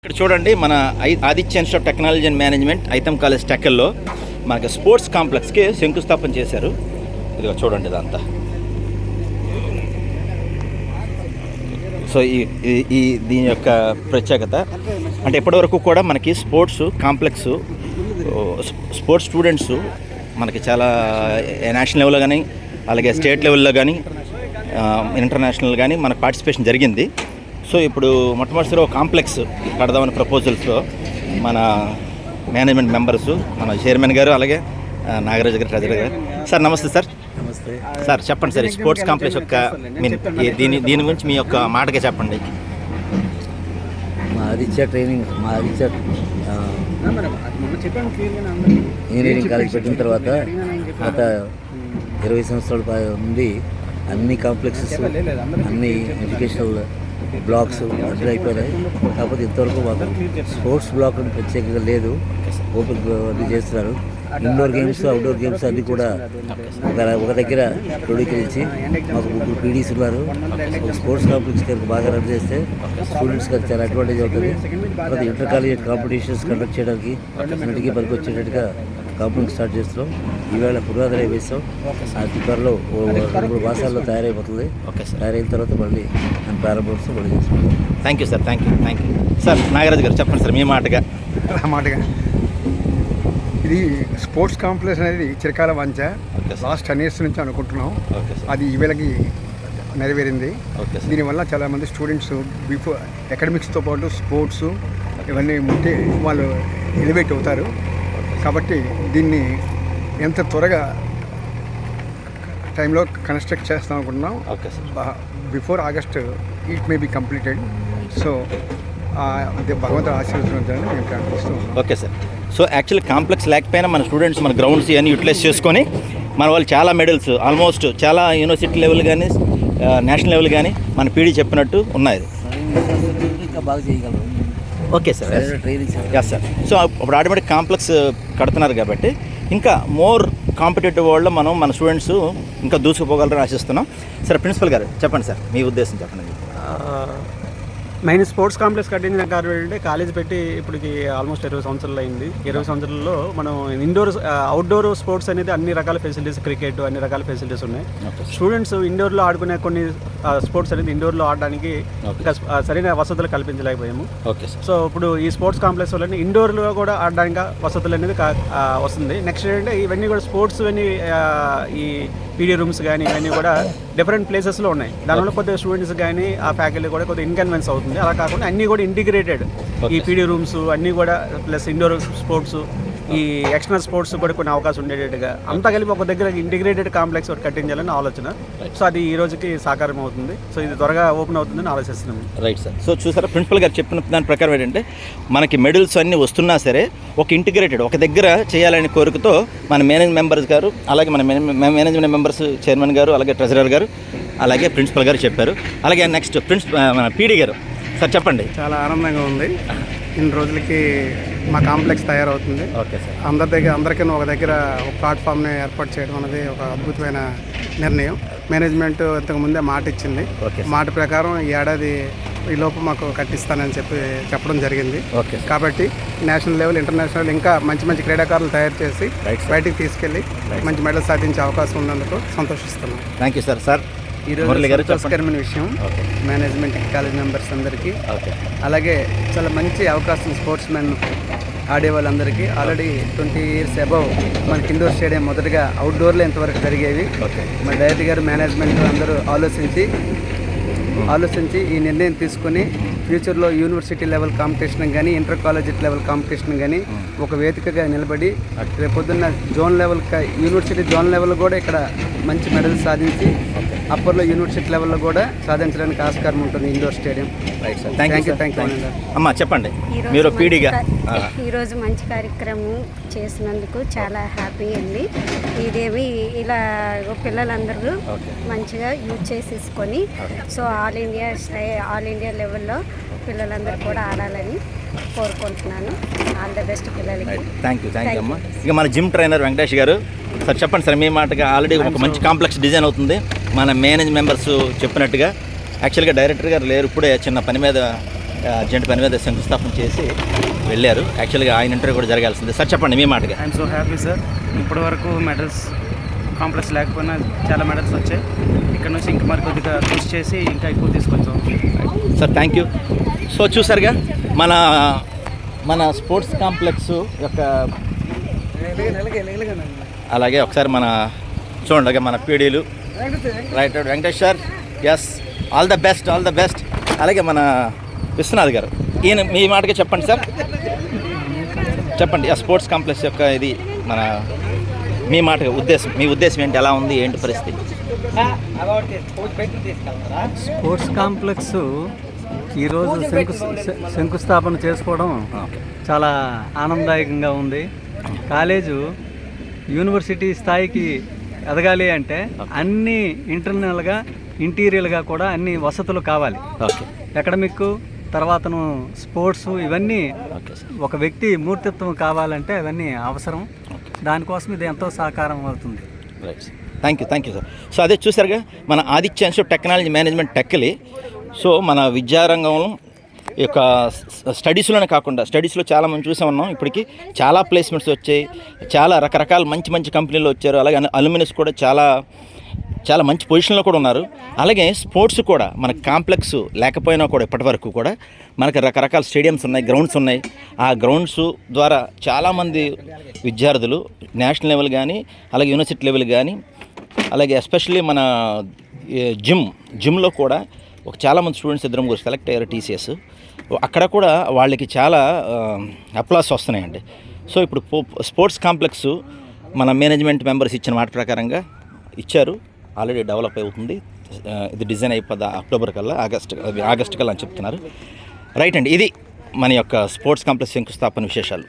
ఇక్కడ చూడండి మన Aditya institute of technology and management AITAM college టెక్కల్లో మనకి స్పోర్ట్స్ కాంప్లెక్స్కి శంకుస్థాపన చేశారు. ఇదిగో చూడండి ఇదంతా. సో ఈ దీని యొక్క ప్రత్యేకత అంటే ఇప్పటివరకు కూడా మనకి స్పోర్ట్స్ కాంప్లెక్స్ స్పోర్ట్స్ స్టూడెంట్స్ మనకి చాలా నేషనల్ లెవెల్లో కానీ అలాగే స్టేట్ లెవెల్లో కానీ ఇంటర్నేషనల్ కానీ మనకు పార్టిసిపేషన్ జరిగింది. సో ఇప్పుడు మొట్టమొదటిసారి ఒక కాంప్లెక్స్ కడదామని ప్రపోజల్స్లో మన మేనేజ్మెంట్ మెంబర్స్ మన చైర్మన్ గారు అలాగే నాగరాజు గారు ట్రెజరర్ గారు. సార్ నమస్తే సార్. నమస్తే సార్. చెప్పండి సార్, ఈ స్పోర్ట్స్ కాంప్లెక్స్ యొక్క దీని గురించి మీ యొక్క మాటగా చెప్పండి. మా ఆదిత్య ఇంజనీరింగ్ కాలేజ్ పెట్టిన తర్వాత గత 20 సంవత్సరాల నుండి అన్ని కాంప్లెక్సెస్ అన్ని ఎడ్యుకేషనల్ బ్లాక్స్ అడ్డు అయిపోయినాయి. కాకపోతే ఇంతవరకు మాకు స్పోర్ట్స్ బ్లాక్ అని ప్రత్యేకంగా లేదు. ఓపెన్ అన్నీ చేస్తున్నారు. ఇండోర్ గేమ్స్ అవుట్డోర్ గేమ్స్ అన్నీ కూడా ఒక దగ్గర క్రోడీకరించి మాకు 3 పీడీస్ ఉన్నారు. ఒక స్పోర్ట్స్ కాంప్లెక్స్ కనుక బాగా రన్ చేస్తే స్టూడెంట్స్కి అది చాలా అడ్వాంటేజ్ అవుతుంది. తర్వాత ఇంటర్ కాలేజ్ కాంపిటీషన్స్ కండక్ట్ చేయడానికి అన్నిటికీ పనికి వచ్చేటట్టుగా కాంపౌండ్ స్టార్ట్ చేస్తున్నాం. ఈవేళ పునాదులు వేస్తాం. అది త్వరలో 2-3 మాసాల్లో తయారైపోతుంది. తయారైన తర్వాత మళ్ళీ దాన్ని ప్రారంభోత్సవం మళ్ళీ చేసుకుంటాం. Thank you sir. Thank you sir. Nagaraju గారు చెప్పండి సార్ మీ మాటగా. ఇది స్పోర్ట్స్ కాంప్లెక్స్ అనేది చిరకాల వంచ లాస్ట్ 10 years నుంచి అనుకుంటున్నాం. అది ఈవేళకి నెరవేరింది. దీనివల్ల చాలామంది స్టూడెంట్స్ బిఫోర్ అకాడమిక్స్తో పాటు స్పోర్ట్స్ ఇవన్నీ ఉంటే వాళ్ళు ఎలివేట్ అవుతారు. కాబట్టి దీన్ని ఎంత త్వరగా టైంలో కన్స్ట్రక్ట్ చేస్తాం అనుకుంటున్నాం. Before August it may be completed. So భగవంతుడు ఆశీర్వదించాలని మేము ప్రార్థిస్తాం. Okay sir. So actually complex లేకపోయినా మన స్టూడెంట్స్ మన గ్రౌండ్స్ ఇవన్నీ యూటిలైజ్ చేసుకొని మన వాళ్ళు చాలా మెడల్స్ ఆల్మోస్ట్ చాలా యూనివర్సిటీ లెవెల్ కానీ నేషనల్ లెవెల్ కానీ మన పీడీ చెప్పినట్టు ఉన్నాయి. ఇంకా బాగా చేయగలరు. Okay sir. Yes sir. So ఇప్పుడు ఆటోమేటిక్ కాంప్లెక్స్ కడుతున్నారు కాబట్టి ఇంకా మోర్ కాంపిటేటివ్ వరల్డ్లో మన స్టూడెంట్స్ ఇంకా దూసుకుపోగలరని ఆశిస్తున్నాం. సార్ ప్రిన్సిపల్ గారు చెప్పండి సార్, మీ ఉద్దేశం చెప్పండి. మెయిన్ స్పోర్ట్స్ కాంప్లెక్స్ కట్టించిన కారణం ఏంటంటే కాలేజ్ పెట్టి ఇప్పటికి ఆల్మోస్ట్ 20 సంవత్సరాలు అయింది. 20 సంవత్సరాల్లో మనం ఇండోర్ అవుట్డోర్ స్పోర్ట్స్ అనేది అన్ని రకాల ఫెసిలిటీస్, క్రికెట్ అన్ని రకాల ఫెసిలిటీస్ ఉన్నాయి. స్టూడెంట్స్ ఇండోర్లో ఆడుకునే కొన్ని స్పోర్ట్స్ అనేది ఇండోర్లో ఆడడానికి ఇంకా సరైన వసతులు కల్పించలేకపోయాము. సో ఇప్పుడు ఈ స్పోర్ట్స్ కాంప్లెక్స్ వల్ల ఇండోర్లో కూడా ఆడడానికి వసతులు అనేది వస్తుంది. నెక్స్ట్ ఏంటంటే ఇవన్నీ కూడా స్పోర్ట్స్ ఇవన్నీ ఈ పీడీ రూమ్స్ కానీ ఇవన్నీ కూడా డిఫరెంట్ ప్లేసెస్లో ఉన్నాయి. దానివల్ల కొద్దిగా స్టూడెంట్స్ కానీ ఆ ఫ్యాకల్టీ కూడా కొద్దిగా ఇన్కన్వెన్స్ అవుతుంది. అలా కాకుండా అన్నీ కూడా ఇంటిగ్రేటెడ్ ఈ పీడీ రూమ్స్ అన్నీ కూడా ప్లస్ ఇండోర్ స్పోర్ట్స్ ఈ ఎక్స్టర్నల్ స్పోర్ట్స్ కూడా కొన్ని అవకాశం ఉండేటట్టుగా అంతా కలిపి ఒక దగ్గర ఇంటిగ్రేటెడ్ కాంప్లెక్స్ ఒకటి కట్టించాలని ఆలోచన. సో అది ఈ రోజుకి సాకారం అవుతుంది. సో ఇది త్వరగా ఓపెన్ అవుతుందని ఆలోచిస్తున్నాం. Right sir. సో చూసారా ప్రిన్సిపల్ గారు చెప్పిన దాని ప్రకారం ఏంటంటే మనకి మెడల్స్ అన్నీ వస్తున్నా సరే ఒక ఇంటిగ్రేటెడ్ ఒక దగ్గర చేయాలనే కోరికతో మన మేనేజ్మెంట్ మెంబర్స్ గారు అలాగే మన మేనేజ్మెంట్ మెంబర్స్ చైర్మన్ గారు అలాగే ట్రెజరర్ గారు అలాగే ప్రిన్సిపల్ గారు చెప్పారు. అలాగే నెక్స్ట్ మన పీడీ గారు సార్ చెప్పండి. చాలా ఆనందంగా ఉంది. ఇన్ని రోజులకి మా కాంప్లెక్స్ తయారవుతుంది. Okay sir. అందరికీ ఒక దగ్గర ఒక ప్లాట్ఫామ్ని ఏర్పాటు చేయడం అనేది ఒక అద్భుతమైన నిర్ణయం. మేనేజ్మెంట్ ఇంతకుముందే మాట ఇచ్చింది. మాట ప్రకారం ఈ ఏడాది ఈ లోపు మాకు కట్టిస్తానని చెప్పడం జరిగింది. కాబట్టి నేషనల్ లెవెల్ ఇంటర్నేషనల్ ఇంకా మంచి క్రీడాకారులు తయారు చేసి బయటికి తీసుకెళ్ళి మంచి మెడల్ సాధించే అవకాశం ఉన్నందుకు సంతోషిస్తున్నాం. Thank you sir. సార్ ఈరోజు సంతోషకరమైన విషయం మేనేజ్మెంట్ కాలేజ్ మెంబర్స్ అందరికీ, అలాగే చాలా మంచి అవకాశం స్పోర్ట్స్ మెన్ ఆడే వాళ్ళందరికీ. ఆల్రెడీ 20 years అబవ్ మనకి ఇండోర్ స్టేడియం మొదటగా అవుట్డోర్లో ఎంతవరకు జరిగేవి. మన డైరెక్టర్ గారు మేనేజ్మెంట్ అందరూ ఆలోచించి ఈ నిర్ణయం తీసుకొని ఫ్యూచర్లో యూనివర్సిటీ లెవెల్ కాంపిటీషన్ కానీ ఇంటర్ కాలేజ్ లెవెల్ కాంపిటీషన్ కానీ ఒక వేదికగా నిలబడి రేపొద్దున్న zone level university zone level కూడా ఇక్కడ మంచి మెడల్స్ సాధించి అప్పర్లో యూనివర్సిటీ లెవెల్లో కూడా సాధించడానికి ఆస్కారం ఉంటుంది ఇండోర్ స్టేడియం. థ్యాంక్ యూ అమ్మా. చెప్పండి మీరు పీడీగా ఈరోజు మంచి కార్యక్రమం చేసినందుకు చాలా హ్యాపీ అండి. ఇదేమి ఇలా పిల్లలందరూ మంచిగా యూజ్ చేసేసుకొని సో ఆల్ ఇండియా లెవెల్లో పిల్లలందరూ కూడా ఆడాలని కోరుకుంటున్నాను. ఆల్ ద బెస్ట్ పిల్లలకి. థ్యాంక్ యూ అమ్మా. ఇక మన జిమ్ ట్రైనర్ వెంకటేష్ గారు సార్ చెప్పండి సార్ మీ మాటగా. ఆల్రెడీ ఒక మంచి కాంప్లెక్స్ డిజైన్ అవుతుంది మన మేనేజ్ మెంబర్స్ చెప్పినట్టుగా. యాక్చువల్గా డైరెక్టర్ గారు లేరు, ఇప్పుడే చిన్న పని మీద అర్జెంట్ పని మీద శంకుస్థాపన చేసి వెళ్ళారు. యాక్చువల్గా ఆయన ఇంటర్వ్యూ కూడా జరగాల్సిందే. సార్ చెప్పండి మీ మాటగా. I'm so happy sir. ఇప్పటి వరకు మెడల్స్ కాంప్లెక్స్ లేకపోయినా చాలా మెడల్స్ వచ్చాయి. ఇక్కడ నుంచి ఇంకా మరి కొద్దిగా కృషి చేసి ఇంకా ఎక్కువ తీసుకొచ్చాం సార్. Thank you. సో చూసారుగా మన స్పోర్ట్స్ కాంప్లెక్స్ యొక్క, అలాగే ఒకసారి మన చూడండి మన పీడీలు right Venkatesh sir. Yes, all the best. అలాగే మన విశ్వనాథ్ గారు, ఈయన మీ మాటగా చెప్పండి సార్. చెప్పండి ఆ స్పోర్ట్స్ కాంప్లెక్స్ యొక్క ఇది మన మీ మాటగా మీ ఉద్దేశం ఏంటి, ఎలా ఉంది, ఏంటి పరిస్థితి? స్పోర్ట్స్ కాంప్లెక్స్ ఈరోజు శంకుస్థాపన చేసుకోవడం చాలా ఆనందదాయకంగా ఉంది. కాలేజు యూనివర్సిటీ స్థాయికి ఎదగాలి అంటే అన్ని ఇంటర్నల్గా ఇంటీరియర్గా కూడా అన్ని వసతులు కావాలి. ఓకే. అకాడమిక్ తర్వాతను స్పోర్ట్స్ ఇవన్నీ ఓకే సార్. ఒక వ్యక్తి మూర్తిత్వం కావాలంటే అవన్నీ అవసరం. దానికోసం ఇది ఎంతో సహకారం అవుతుంది. Right. Thank you sir. So అదే చూసారుగా మన Aditya institute technology management Tekkali. So మన విద్యారంగంలో ఈ యొక్క స్టడీస్లోనే కాకుండా స్టడీస్లో చాలా మంది చూసే ఉన్నాం. ఇప్పటికీ చాలా ప్లేస్మెంట్స్ వచ్చాయి, చాలా రకరకాల మంచి కంపెనీలు వచ్చారు. అలాగే అల్యూమినియస్ కూడా చాలా మంచి పొజిషన్లో కూడా ఉన్నారు. అలాగే స్పోర్ట్స్ కూడా మన కాంప్లెక్స్ లేకపోయినా కూడా ఇప్పటివరకు కూడా మనకి రకరకాల స్టేడియంస్ ఉన్నాయి, గ్రౌండ్స్ ఉన్నాయి. ఆ గ్రౌండ్స్ ద్వారా చాలామంది విద్యార్థులు నేషనల్ లెవెల్ కానీ అలాగే యూనివర్సిటీ లెవెల్ కానీ అలాగే ఎస్పెషల్లీ మన జిమ్లో కూడా చాలామంది స్టూడెంట్స్ ఇద్దరం కూడా సెలెక్ట్ అయ్యారు టీసీఎస్. అక్కడ కూడా వాళ్ళకి చాలా అప్లాస్ వస్తున్నాయండి. సో ఇప్పుడు స్పోర్ట్స్ కాంప్లెక్స్ మన మేనేజ్మెంట్ మెంబర్స్ ఇచ్చిన మాట ప్రకారంగా ఇచ్చారు. ఆల్రెడీ డెవలప్ అవుతుంది. ఇది డిజైన్ అయిపోద్ది అక్టోబర్ కల్లా, ఆగస్ట్ కల్లా అని చెప్తున్నారు. రైట్ అండి, ఇది మన యొక్క స్పోర్ట్స్ కాంప్లెక్స్ శంకుస్థాపన విశేషాలు.